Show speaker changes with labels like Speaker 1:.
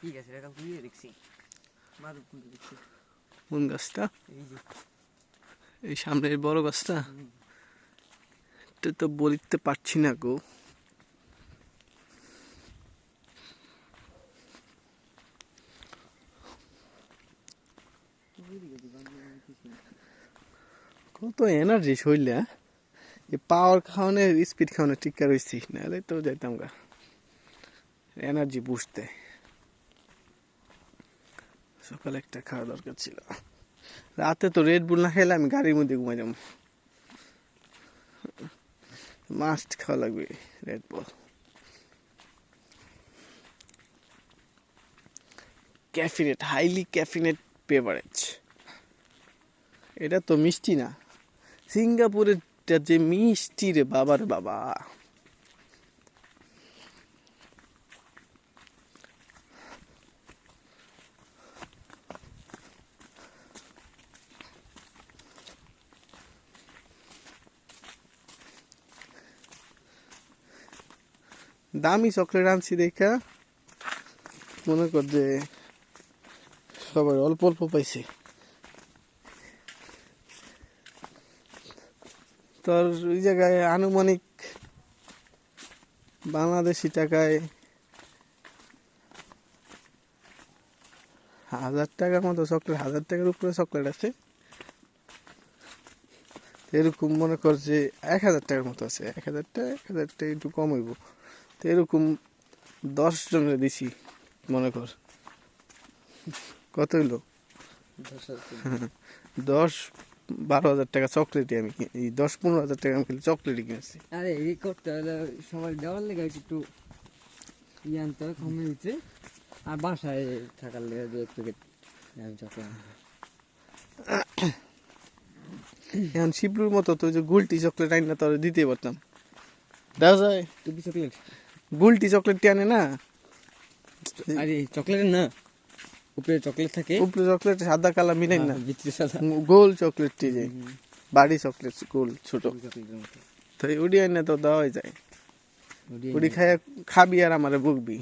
Speaker 1: কি গাছ এটা কাল দেখছি মাদুর কুল দেখছি।
Speaker 2: কোন গাছটা?
Speaker 1: এই যে
Speaker 2: এই সামনের বড় গাছটা? এটা তো বলতে পারছি না গো। কত এনার্জি শরীরে, পাওয়ার খাওয়ানোর স্পিড খাওয়ানোর টিকা রয়েছি, নাহলে তো যাইতাম গা। এনার্জি বুস্ট দেয়। সকালে একটা খাওয়া দরকার ছিল। রাতে তো রেড বুল না খেলে আমি গাড়ির মধ্যে ঘুমাই যাবো। মাস্ট খাওয়া লাগবে Red Bull. Caffeinated, highly caffeinated beverage. এটা তো মিষ্টি না, সিঙ্গাপুরের যে মিষ্টি রে বাবার বাবা। দামি চকলেট আনছি দেখা মনে কর যে সবাই অল্প অল্প পাইছে। তোর ওই জায়গায় আনুমানিক বাংলাদেশি টাকায় 1000 টাকার মতো চকলেট, 1000 টাকার উপরে চকলেট আছে। এরকম মনে কর যে 1000 টাকার মতো আছে। 1000 টাকা একটু কম হইব। তো এরকম 10 জনের দিছি মনে কর। কত হইলো? 10-12 হাজার টাকা চকলেটই আমি, এই 10-15 হাজার টাকা আমি খালি চকলেটই কিনেছি।
Speaker 1: আরে এই করতে হলে সবাই দেওয়ার লেগে একটু আনতে হয় কমে দিচ্ছে, আর বাসায় থাকার লেগে দু এক প্যাকেট চকলেট।
Speaker 2: এখন শিবলুর মতো তো যে গুলটি চকলেট আইন না তোর দিতে পারতাম। দেখা যায়
Speaker 1: টুপি চকলেট,
Speaker 2: গুলটি চকলেটটি আনে না।
Speaker 1: আরে চকলেট না, উপরে চকলেট থাকে,
Speaker 2: উপরে চকলেট সাদা কালা মিলাই না,
Speaker 1: ভিতরে সাদা
Speaker 2: গোল চকলেটটি যে বাড়ি চকলেট গোল ছোট,
Speaker 1: চকলেটের মতো।
Speaker 2: তো ওডি আইন না তো দেওয়াই যায়। ওডি খাবি আর আমারে বকবি।